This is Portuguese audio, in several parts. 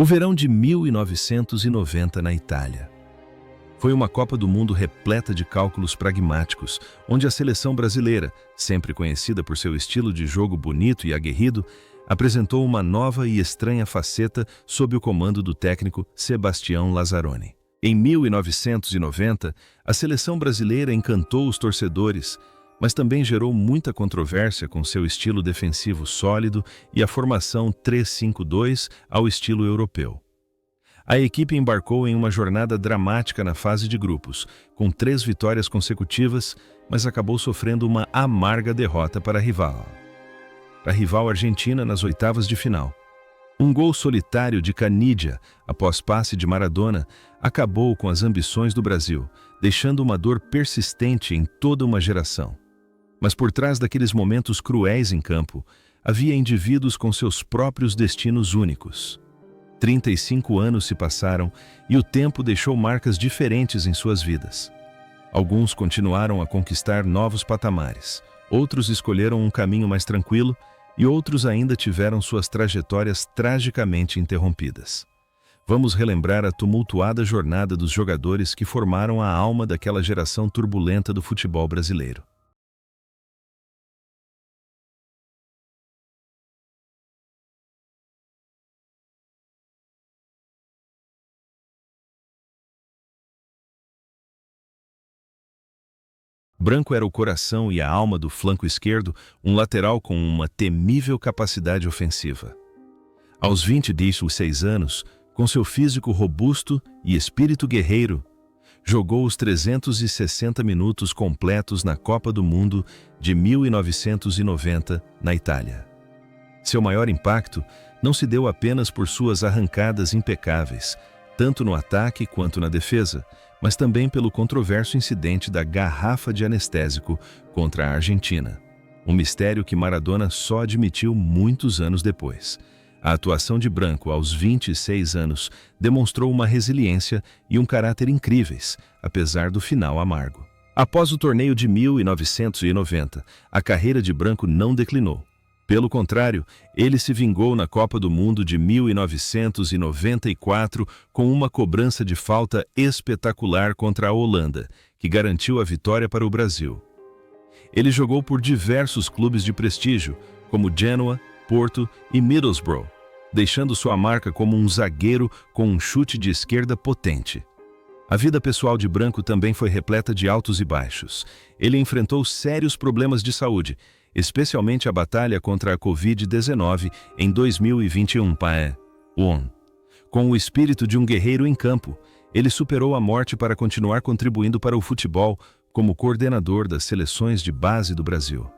O verão de 1990 na Itália. Foi uma Copa do Mundo repleta de cálculos pragmáticos, onde a seleção brasileira, sempre conhecida por seu estilo de jogo bonito e aguerrido, apresentou uma nova e estranha faceta sob o comando do técnico Sebastião Lazzaroni. Em 1990, a seleção brasileira encantou os torcedores, mas também gerou muita controvérsia com seu estilo defensivo sólido e a formação 3-5-2 ao estilo europeu. A equipe embarcou em uma jornada dramática na fase de grupos, com 3 vitórias consecutivas, mas acabou sofrendo uma amarga derrota para a rival Argentina nas oitavas de final. Um gol solitário de Canidia, após passe de Maradona, acabou com as ambições do Brasil, deixando uma dor persistente em toda uma geração. Mas por trás daqueles momentos cruéis em campo, havia indivíduos com seus próprios destinos únicos. 35 anos se passaram e o tempo deixou marcas diferentes em suas vidas. Alguns continuaram a conquistar novos patamares, outros escolheram um caminho mais tranquilo e outros ainda tiveram suas trajetórias tragicamente interrompidas. Vamos relembrar a tumultuada jornada dos jogadores que formaram a alma daquela geração turbulenta do futebol brasileiro. Branco era o coração e a alma do flanco esquerdo, um lateral com uma temível capacidade ofensiva. Aos 26 anos, com seu físico robusto e espírito guerreiro, jogou os 360 minutos completos na Copa do Mundo de 1990, na Itália. Seu maior impacto não se deu apenas por suas arrancadas impecáveis, tanto no ataque quanto na defesa, mas também pelo controverso incidente da garrafa de anestésico contra a Argentina. Um mistério que Maradona só admitiu muitos anos depois. A atuação de Branco aos 26 anos demonstrou uma resiliência e um caráter incríveis, apesar do final amargo. Após o torneio de 1990, a carreira de Branco não declinou. Pelo contrário, ele se vingou na Copa do Mundo de 1994 com uma cobrança de falta espetacular contra a Holanda, que garantiu a vitória para o Brasil. Ele jogou por diversos clubes de prestígio, como Genoa, Porto e Middlesbrough, deixando sua marca como um zagueiro com um chute de esquerda potente. A vida pessoal de Branco também foi repleta de altos e baixos. Ele enfrentou sérios problemas de saúde, especialmente a batalha contra a Covid-19 em 2021. Com o espírito de um guerreiro em campo, ele superou a morte para continuar contribuindo para o futebol como coordenador das seleções de base do Brasil.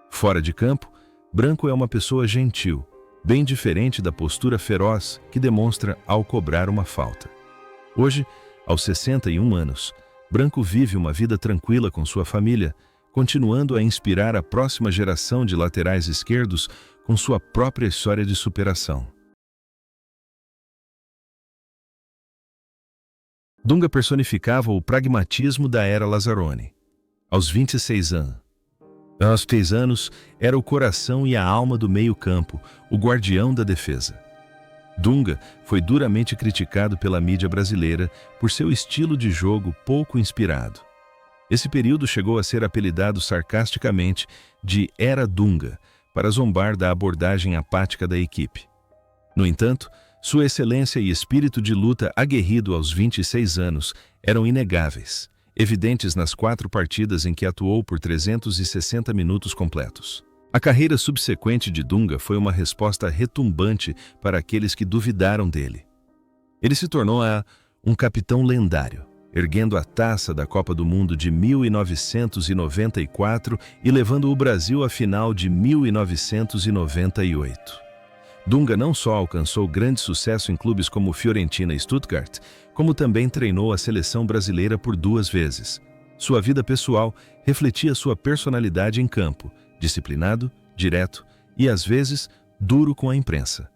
Fora de campo, Branco é uma pessoa gentil, bem diferente da postura feroz que demonstra ao cobrar uma falta. Hoje, aos 61 anos, Branco vive uma vida tranquila com sua família, continuando a inspirar a próxima geração de laterais esquerdos com sua própria história de superação. Dunga personificava o pragmatismo da era Lazzaroni. Aos 26 anos, era o coração e a alma do meio-campo, o guardião da defesa. Dunga foi duramente criticado pela mídia brasileira por seu estilo de jogo pouco inspirado. Esse período chegou a ser apelidado sarcasticamente de Era Dunga, para zombar da abordagem apática da equipe. No entanto, sua excelência e espírito de luta aguerrido aos 26 anos eram inegáveis, evidentes nas 4 partidas em que atuou por 360 minutos completos. A carreira subsequente de Dunga foi uma resposta retumbante para aqueles que duvidaram dele. Ele se tornou um capitão lendário, erguendo a taça da Copa do Mundo de 1994 e levando o Brasil à final de 1998. Dunga não só alcançou grande sucesso em clubes como Fiorentina e Stuttgart, como também treinou a seleção brasileira por 2 vezes. Sua vida pessoal refletia sua personalidade em campo, disciplinado, direto e, às vezes, duro com a imprensa.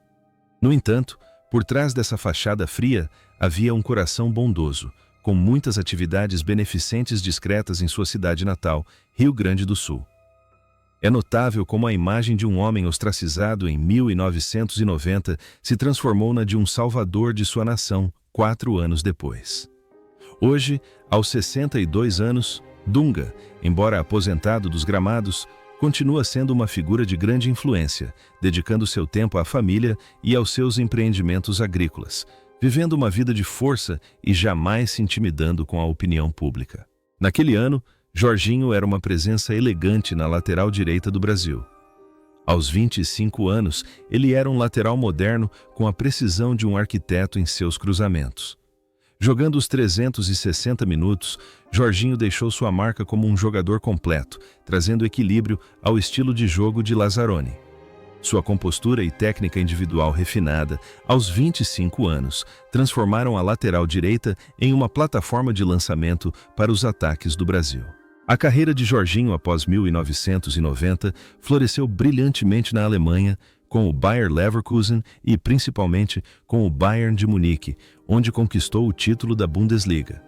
No entanto, por trás dessa fachada fria, havia um coração bondoso, com muitas atividades beneficentes discretas em sua cidade natal, Rio Grande do Sul. É notável como a imagem de um homem ostracizado em 1990 se transformou na de um salvador de sua nação 4 anos depois. Hoje, aos 62 anos, Dunga, embora aposentado dos gramados, continua sendo uma figura de grande influência, dedicando seu tempo à família e aos seus empreendimentos agrícolas, vivendo uma vida de força e jamais se intimidando com a opinião pública. Naquele ano, Jorginho era uma presença elegante na lateral direita do Brasil. Aos 25 anos, ele era um lateral moderno com a precisão de um arquiteto em seus cruzamentos. Jogando os 360 minutos, Jorginho deixou sua marca como um jogador completo, trazendo equilíbrio ao estilo de jogo de Lazzaroni. Sua compostura e técnica individual refinada, aos 25 anos, transformaram a lateral direita em uma plataforma de lançamento para os ataques do Brasil. A carreira de Jorginho após 1990 floresceu brilhantemente na Alemanha, com o Bayer Leverkusen e principalmente com o Bayern de Munique, onde conquistou o título da Bundesliga.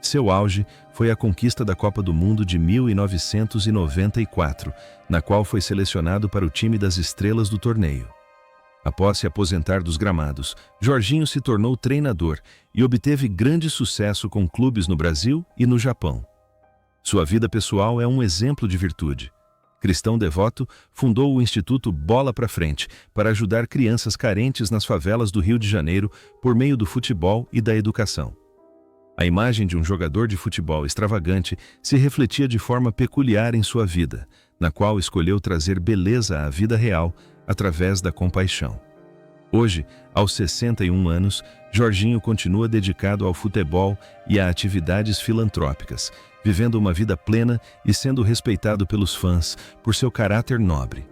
Seu auge foi a conquista da Copa do Mundo de 1994, na qual foi selecionado para o time das estrelas do torneio. Após se aposentar dos gramados, Jorginho se tornou treinador e obteve grande sucesso com clubes no Brasil e no Japão. Sua vida pessoal é um exemplo de virtude. Cristão devoto, fundou o Instituto Bola pra Frente para ajudar crianças carentes nas favelas do Rio de Janeiro por meio do futebol e da educação. A imagem de um jogador de futebol extravagante se refletia de forma peculiar em sua vida, na qual escolheu trazer beleza à vida real através da compaixão. Hoje, aos 61 anos, Jorginho continua dedicado ao futebol e a atividades filantrópicas, vivendo uma vida plena e sendo respeitado pelos fãs por seu caráter nobre.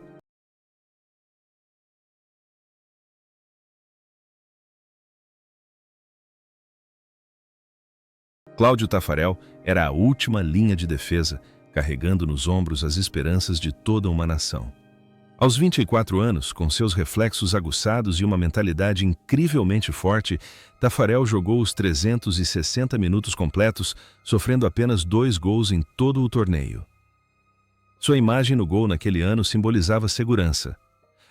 Cláudio Taffarel era a última linha de defesa, carregando nos ombros as esperanças de toda uma nação. Aos 24 anos, com seus reflexos aguçados e uma mentalidade incrivelmente forte, Taffarel jogou os 360 minutos completos, sofrendo apenas 2 gols em todo o torneio. Sua imagem no gol naquele ano simbolizava segurança.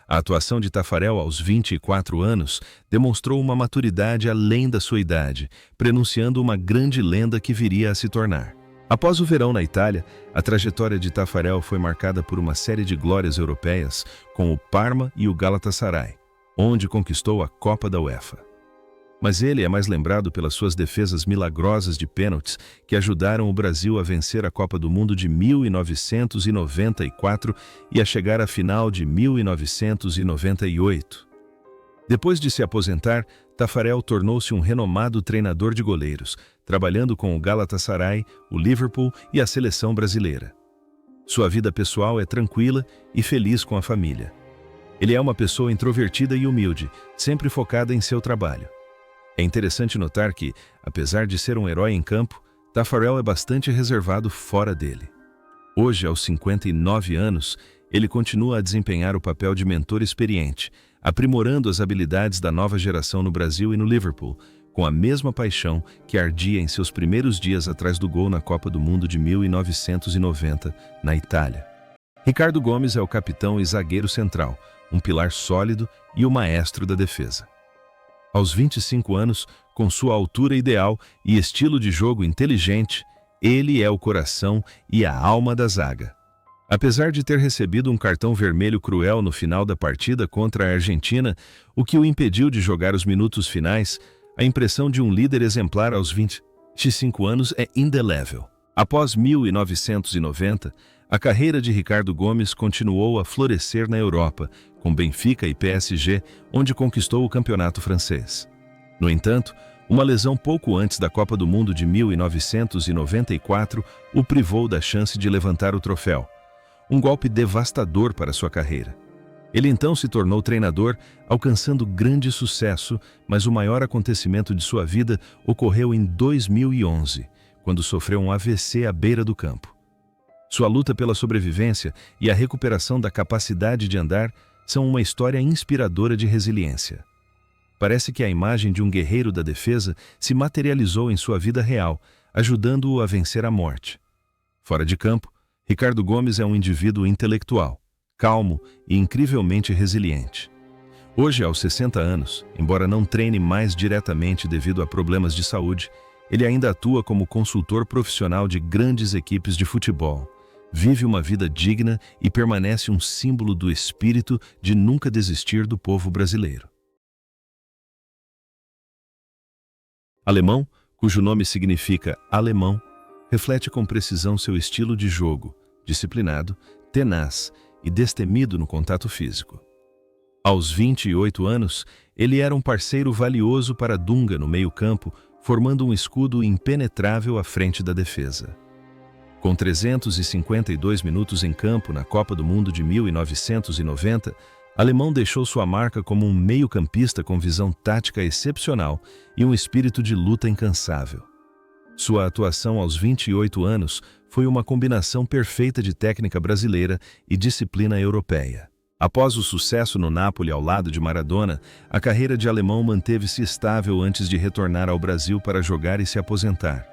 A atuação de Taffarel aos 24 anos demonstrou uma maturidade além da sua idade, prenunciando uma grande lenda que viria a se tornar. Após o verão na Itália, a trajetória de Taffarel foi marcada por uma série de glórias europeias com o Parma e o Galatasaray, onde conquistou a Copa da UEFA. Mas ele é mais lembrado pelas suas defesas milagrosas de pênaltis que ajudaram o Brasil a vencer a Copa do Mundo de 1994 e a chegar à final de 1998. Depois de se aposentar, Taffarel tornou-se um renomado treinador de goleiros, trabalhando com o Galatasaray, o Liverpool e a seleção brasileira. Sua vida pessoal é tranquila e feliz com a família. Ele é uma pessoa introvertida e humilde, sempre focada em seu trabalho. É interessante notar que, apesar de ser um herói em campo, Taffarel é bastante reservado fora dele. Hoje, aos 59 anos, ele continua a desempenhar o papel de mentor experiente, aprimorando as habilidades da nova geração no Brasil e no Liverpool, com a mesma paixão que ardia em seus primeiros dias atrás do gol na Copa do Mundo de 1990, na Itália. Ricardo Gomes é o capitão e zagueiro central, um pilar sólido e o maestro da defesa. Aos 25 anos, com sua altura ideal e estilo de jogo inteligente, ele é o coração e a alma da zaga. Apesar de ter recebido um cartão vermelho cruel no final da partida contra a Argentina, o que o impediu de jogar os minutos finais, a impressão de um líder exemplar aos 25 anos é indelével. Após 1990, a carreira de Ricardo Gomes continuou a florescer na Europa, com Benfica e PSG, onde conquistou o campeonato francês. No entanto, uma lesão pouco antes da Copa do Mundo de 1994 o privou da chance de levantar o troféu, um golpe devastador para sua carreira. Ele então se tornou treinador, alcançando grande sucesso, mas o maior acontecimento de sua vida ocorreu em 2011, quando sofreu um AVC à beira do campo. Sua luta pela sobrevivência e a recuperação da capacidade de andar são uma história inspiradora de resiliência. Parece que a imagem de um guerreiro da defesa se materializou em sua vida real, ajudando-o a vencer a morte. Fora de campo, Ricardo Gomes é um indivíduo intelectual, calmo e incrivelmente resiliente. Hoje, aos 60 anos, embora não treine mais diretamente devido a problemas de saúde, ele ainda atua como consultor profissional de grandes equipes de futebol, vive uma vida digna e permanece um símbolo do espírito de nunca desistir do povo brasileiro. Alemão, cujo nome significa alemão, reflete com precisão seu estilo de jogo, disciplinado, tenaz e destemido no contato físico. Aos 28 anos, ele era um parceiro valioso para Dunga no meio-campo, formando um escudo impenetrável à frente da defesa. Com 352 minutos em campo na Copa do Mundo de 1990, Alemão deixou sua marca como um meio-campista com visão tática excepcional e um espírito de luta incansável. Sua atuação aos 28 anos foi uma combinação perfeita de técnica brasileira e disciplina europeia. Após o sucesso no Napoli ao lado de Maradona, a carreira de Alemão manteve-se estável antes de retornar ao Brasil para jogar e se aposentar.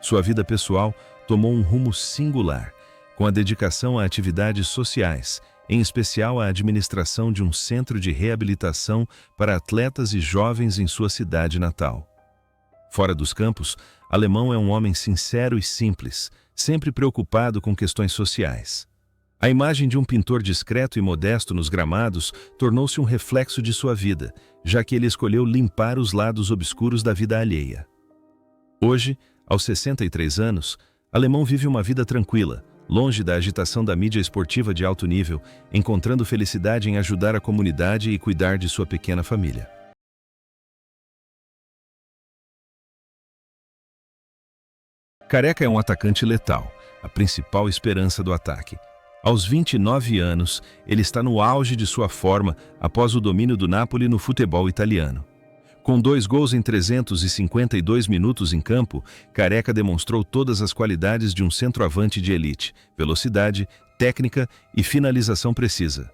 Sua vida pessoal tomou um rumo singular, com a dedicação a atividades sociais, em especial a administração de um centro de reabilitação para atletas e jovens em sua cidade natal. Fora dos campos, Alemão é um homem sincero e simples, sempre preocupado com questões sociais. A imagem de um pintor discreto e modesto nos gramados tornou-se um reflexo de sua vida, já que ele escolheu limpar os lados obscuros da vida alheia. Hoje, aos 63 anos, Alemão vive uma vida tranquila, longe da agitação da mídia esportiva de alto nível, encontrando felicidade em ajudar a comunidade e cuidar de sua pequena família. Careca é um atacante letal, a principal esperança do ataque. Aos 29 anos, ele está no auge de sua forma após o domínio do Napoli no futebol italiano. Com 2 gols em 352 minutos em campo, Careca demonstrou todas as qualidades de um centroavante de elite: velocidade, técnica e finalização precisa.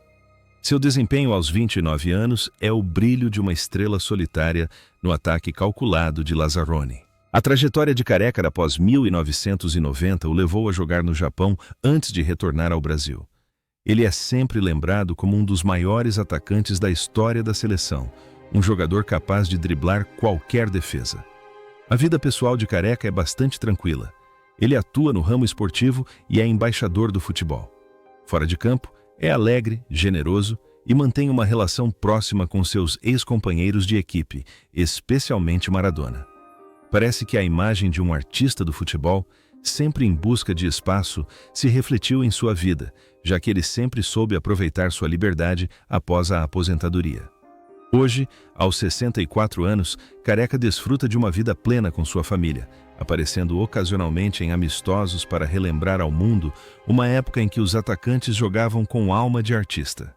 Seu desempenho aos 29 anos é o brilho de uma estrela solitária no ataque calculado de Lazzaroni. A trajetória de Careca após 1990 o levou a jogar no Japão antes de retornar ao Brasil. Ele é sempre lembrado como um dos maiores atacantes da história da seleção, um jogador capaz de driblar qualquer defesa. A vida pessoal de Careca é bastante tranquila. Ele atua no ramo esportivo e é embaixador do futebol. Fora de campo, é alegre, generoso e mantém uma relação próxima com seus ex-companheiros de equipe, especialmente Maradona. Parece que a imagem de um artista do futebol, sempre em busca de espaço, se refletiu em sua vida, já que ele sempre soube aproveitar sua liberdade após a aposentadoria. Hoje, aos 64 anos, Careca desfruta de uma vida plena com sua família, aparecendo ocasionalmente em amistosos para relembrar ao mundo uma época em que os atacantes jogavam com alma de artista.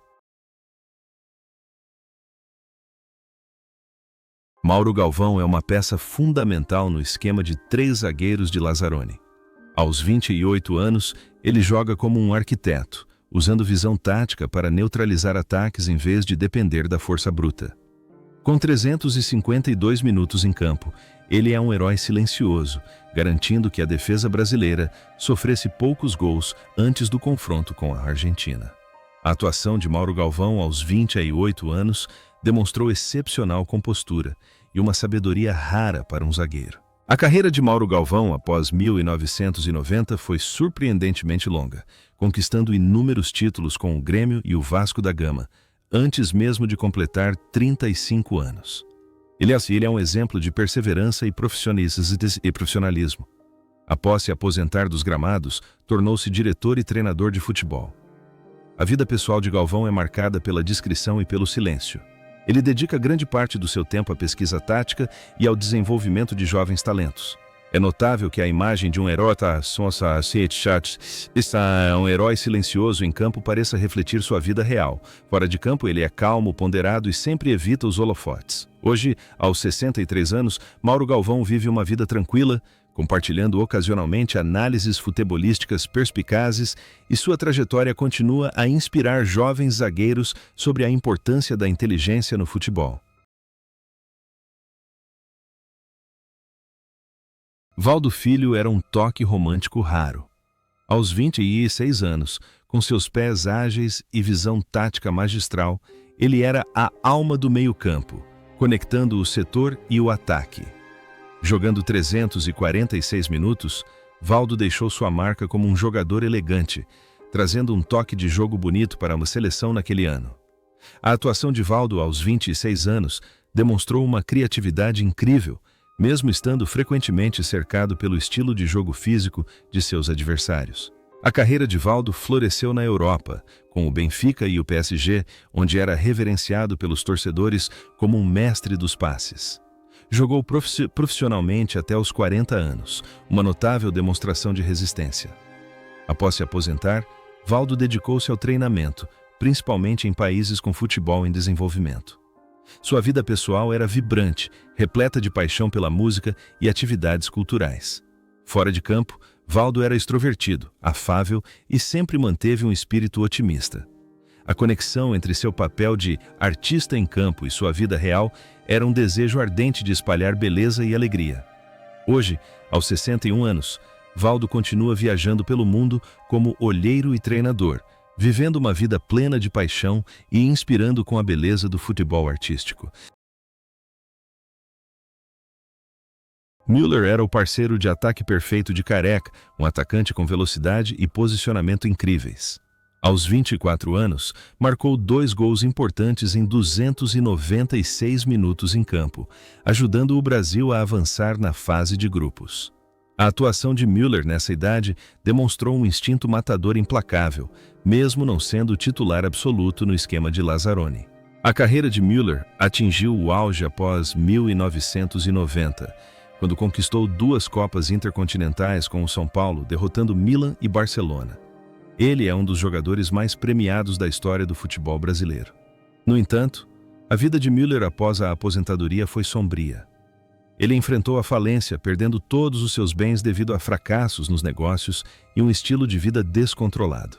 Mauro Galvão é uma peça fundamental no esquema de 3 zagueiros de Lazzaroni. Aos 28 anos, ele joga como um arquiteto, usando visão tática para neutralizar ataques em vez de depender da força bruta. Com 352 minutos em campo, ele é um herói silencioso, garantindo que a defesa brasileira sofresse poucos gols antes do confronto com a Argentina. A atuação de Mauro Galvão aos 28 anos demonstrou excepcional compostura e uma sabedoria rara para um zagueiro. A carreira de Mauro Galvão após 1990 foi surpreendentemente longa, conquistando inúmeros títulos com o Grêmio e o Vasco da Gama, antes mesmo de completar 35 anos. Ele é um exemplo de perseverança e profissionalismo. Após se aposentar dos gramados, tornou-se diretor e treinador de futebol. A vida pessoal de Galvão é marcada pela discrição e pelo silêncio. Ele dedica grande parte do seu tempo à pesquisa tática e ao desenvolvimento de jovens talentos. É notável que a imagem de um herói um herói silencioso em campo pareça refletir sua vida real. Fora de campo, ele é calmo, ponderado e sempre evita os holofotes. Hoje, aos 63 anos, Mauro Galvão vive uma vida tranquila, compartilhando ocasionalmente análises futebolísticas perspicazes, e sua trajetória continua a inspirar jovens zagueiros sobre a importância da inteligência no futebol. Valdo Filho era um toque romântico raro. Aos 26 anos, com seus pés ágeis e visão tática magistral, ele era a alma do meio-campo, conectando o setor e o ataque. Jogando 346 minutos, Valdo deixou sua marca como um jogador elegante, trazendo um toque de jogo bonito para uma seleção naquele ano. A atuação de Valdo aos 26 anos demonstrou uma criatividade incrível, mesmo estando frequentemente cercado pelo estilo de jogo físico de seus adversários. A carreira de Valdo floresceu na Europa, com o Benfica e o PSG, onde era reverenciado pelos torcedores como um mestre dos passes. Jogou profissionalmente até os 40 anos, uma notável demonstração de resistência. Após se aposentar, Valdo dedicou-se ao treinamento, principalmente em países com futebol em desenvolvimento. Sua vida pessoal era vibrante, repleta de paixão pela música e atividades culturais. Fora de campo, Valdo era extrovertido, afável e sempre manteve um espírito otimista. A conexão entre seu papel de artista em campo e sua vida real era um desejo ardente de espalhar beleza e alegria. Hoje, aos 61 anos, Valdo continua viajando pelo mundo como olheiro e treinador, vivendo uma vida plena de paixão e inspirando com a beleza do futebol artístico. Müller era o parceiro de ataque perfeito de Careca, um atacante com velocidade e posicionamento incríveis. Aos 24 anos, marcou 2 gols importantes em 296 minutos em campo, ajudando o Brasil a avançar na fase de grupos. A atuação de Müller nessa idade demonstrou um instinto matador implacável, mesmo não sendo titular absoluto no esquema de Lazzaroni. A carreira de Müller atingiu o auge após 1990, quando conquistou 2 Copas Intercontinentais com o São Paulo, derrotando Milan e Barcelona. Ele é um dos jogadores mais premiados da história do futebol brasileiro. No entanto, a vida de Müller após a aposentadoria foi sombria. Ele enfrentou a falência, perdendo todos os seus bens devido a fracassos nos negócios e um estilo de vida descontrolado.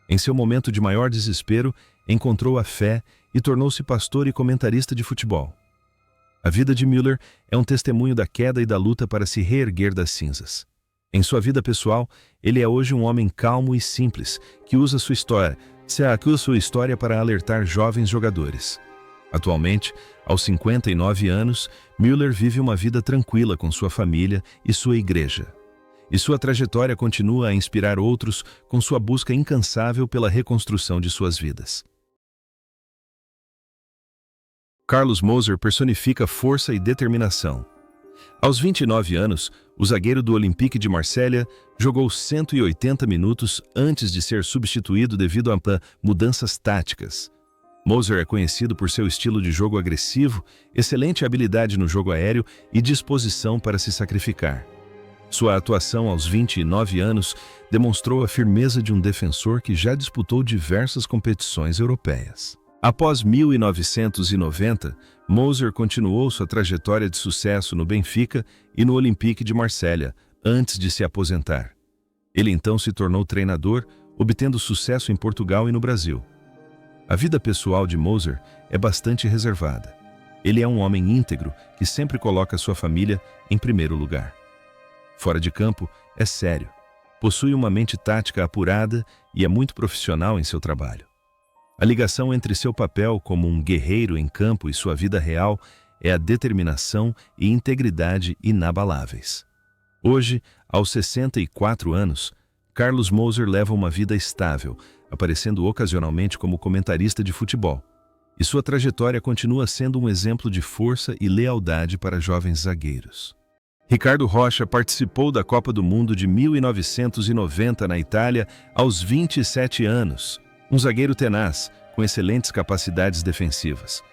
Em seu momento de maior desespero, encontrou a fé e tornou-se pastor e comentarista de futebol. A vida de Müller é um testemunho da queda e da luta para se reerguer das cinzas. Em sua vida pessoal, ele é hoje um homem calmo e simples, que usa sua história para alertar jovens jogadores. Atualmente, aos 59 anos, Müller vive uma vida tranquila com sua família e sua igreja. E sua trajetória continua a inspirar outros com sua busca incansável pela reconstrução de suas vidas. Carlos Moser personifica força e determinação. Aos 29 anos, o zagueiro do Olympique de Marselha jogou 180 minutos antes de ser substituído devido a mudanças táticas. Moser é conhecido por seu estilo de jogo agressivo, excelente habilidade no jogo aéreo e disposição para se sacrificar. Sua atuação aos 29 anos demonstrou a firmeza de um defensor que já disputou diversas competições europeias. Após 1990, Moser continuou sua trajetória de sucesso no Benfica e no Olympique de Marselha, antes de se aposentar. Ele então se tornou treinador, obtendo sucesso em Portugal e no Brasil. A vida pessoal de Moser é bastante reservada. Ele é um homem íntegro que sempre coloca sua família em primeiro lugar. Fora de campo, é sério, possui uma mente tática apurada e é muito profissional em seu trabalho. A ligação entre seu papel como um guerreiro em campo e sua vida real é a determinação e integridade inabaláveis. Hoje, aos 64 anos, Carlos Moser leva uma vida estável, aparecendo ocasionalmente como comentarista de futebol. E sua trajetória continua sendo um exemplo de força e lealdade para jovens zagueiros. Ricardo Rocha participou da Copa do Mundo de 1990 na Itália aos 27 anos. Um zagueiro tenaz, com excelentes capacidades defensivas.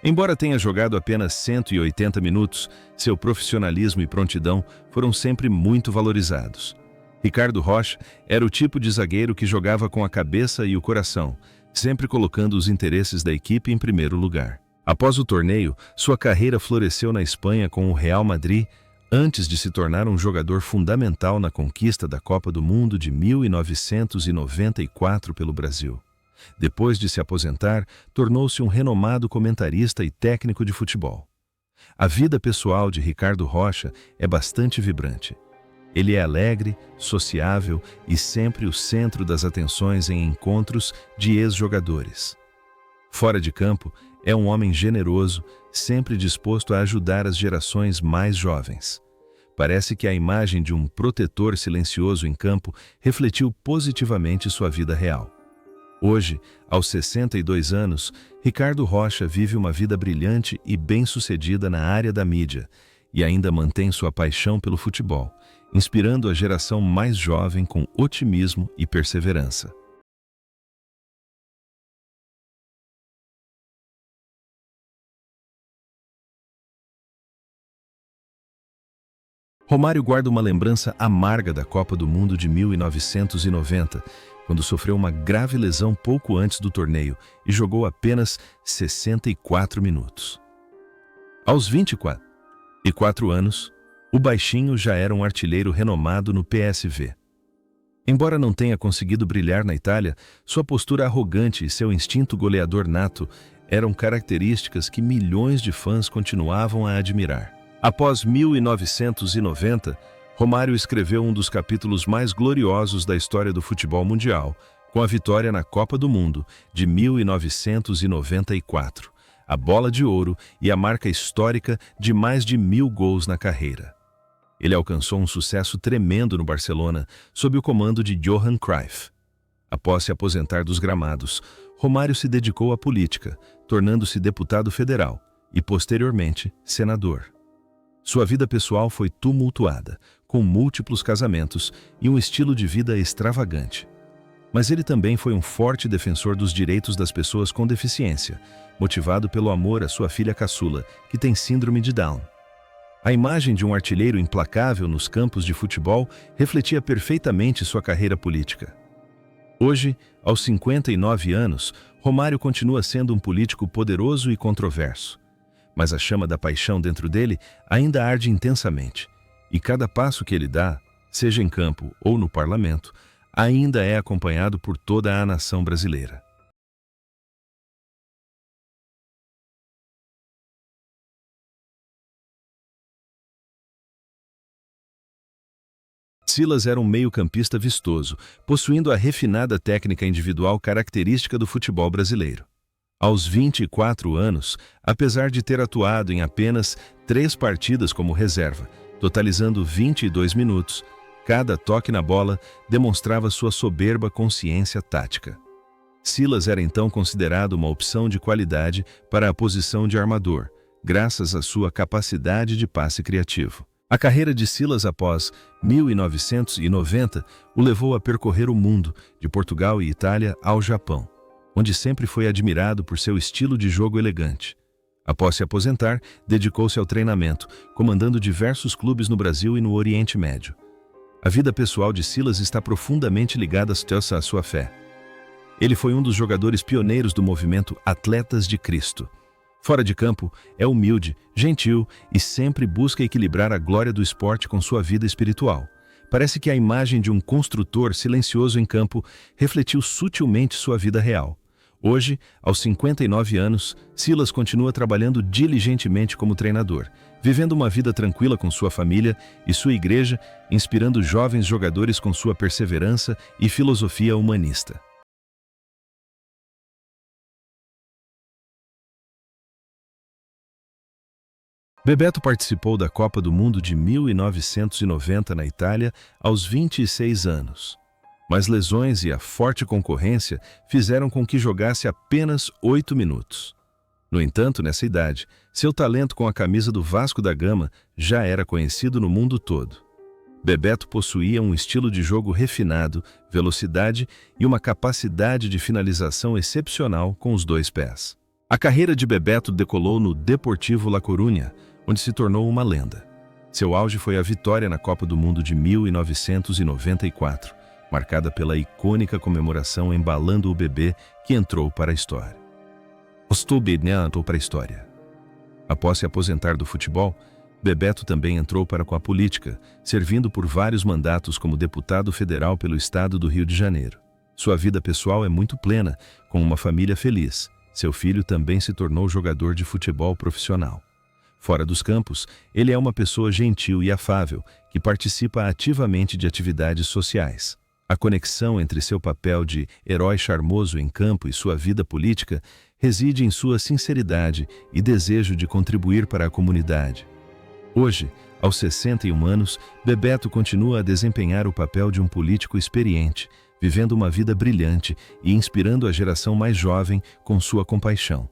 Embora tenha jogado apenas 180 minutos, seu profissionalismo e prontidão foram sempre muito valorizados. Ricardo Rocha era o tipo de zagueiro que jogava com a cabeça e o coração, sempre colocando os interesses da equipe em primeiro lugar. Após o torneio, sua carreira floresceu na Espanha com o Real Madrid, antes de se tornar um jogador fundamental na conquista da Copa do Mundo de 1994 pelo Brasil. Depois de se aposentar, tornou-se um renomado comentarista e técnico de futebol. A vida pessoal de Ricardo Rocha é bastante vibrante. Ele é alegre, sociável e sempre o centro das atenções em encontros de ex-jogadores. Fora de campo, é um homem generoso, sempre disposto a ajudar as gerações mais jovens. Parece que a imagem de um protetor silencioso em campo refletiu positivamente sua vida real. Hoje, aos 62 anos, Ricardo Rocha vive uma vida brilhante e bem-sucedida na área da mídia e ainda mantém sua paixão pelo futebol, inspirando a geração mais jovem com otimismo e perseverança. Romário guarda uma lembrança amarga da Copa do Mundo de 1990, quando sofreu uma grave lesão pouco antes do torneio e jogou apenas 64 minutos. Aos 24 anos, o baixinho já era um artilheiro renomado no PSV. Embora não tenha conseguido brilhar na Itália, sua postura arrogante e seu instinto goleador nato eram características que milhões de fãs continuavam a admirar. Após 1990, Romário escreveu um dos capítulos mais gloriosos da história do futebol mundial, com a vitória na Copa do Mundo de 1994, a bola de ouro e a marca histórica de mais de 1.000 gols na carreira. Ele alcançou um sucesso tremendo no Barcelona, sob o comando de Johan Cruyff. Após se aposentar dos gramados, Romário se dedicou à política, tornando-se deputado federal e, posteriormente, senador. Sua vida pessoal foi tumultuada, com múltiplos casamentos e um estilo de vida extravagante. Mas ele também foi um forte defensor dos direitos das pessoas com deficiência, motivado pelo amor à sua filha caçula, que tem síndrome de Down. A imagem de um artilheiro implacável nos campos de futebol refletia perfeitamente sua carreira política. Hoje, aos 59 anos, Romário continua sendo um político poderoso e controverso. Mas a chama da paixão dentro dele ainda arde intensamente, e cada passo que ele dá, seja em campo ou no parlamento, ainda é acompanhado por toda a nação brasileira. Silas era um meio-campista vistoso, possuindo a refinada técnica individual característica do futebol brasileiro. Aos 24 anos, apesar de ter atuado em apenas 3 partidas como reserva, totalizando 22 minutos, cada toque na bola demonstrava sua soberba consciência tática. Silas era então considerado uma opção de qualidade para a posição de armador, graças à sua capacidade de passe criativo. A carreira de Silas após 1990 o levou a percorrer o mundo, de Portugal e Itália ao Japão, onde sempre foi admirado por seu estilo de jogo elegante. Após se aposentar, dedicou-se ao treinamento, comandando diversos clubes no Brasil e no Oriente Médio. A vida pessoal de Silas está profundamente ligada à sua fé. Ele foi um dos jogadores pioneiros do movimento Atletas de Cristo. Fora de campo, é humilde, gentil e sempre busca equilibrar a glória do esporte com sua vida espiritual. Parece que a imagem de um construtor silencioso em campo refletiu sutilmente sua vida real. Hoje, aos 59 anos, Silas continua trabalhando diligentemente como treinador, vivendo uma vida tranquila com sua família e sua igreja, inspirando jovens jogadores com sua perseverança e filosofia humanista. Bebeto participou da Copa do Mundo de 1990 na Itália aos 26 anos. Mas lesões e a forte concorrência fizeram com que jogasse apenas 8 minutos. No entanto, nessa idade, seu talento com a camisa do Vasco da Gama já era conhecido no mundo todo. Bebeto possuía um estilo de jogo refinado, velocidade e uma capacidade de finalização excepcional com os 2 pés. A carreira de Bebeto decolou no Deportivo La Coruña, onde se tornou uma lenda. Seu auge foi a vitória na Copa do Mundo de 1994, marcada pela icônica comemoração embalando o bebê que entrou para a história. Entrou para a história. Após se aposentar do futebol, Bebeto também entrou para com a política, servindo por vários mandatos como deputado federal pelo estado do Rio de Janeiro. Sua vida pessoal é muito plena, com uma família feliz. Seu filho também se tornou jogador de futebol profissional. Fora dos campos, ele é uma pessoa gentil e afável, que participa ativamente de atividades sociais. A conexão entre seu papel de herói charmoso em campo e sua vida política reside em sua sinceridade e desejo de contribuir para a comunidade. Hoje, aos 61 anos, Bebeto continua a desempenhar o papel de um político experiente, vivendo uma vida brilhante e inspirando a geração mais jovem com sua compaixão.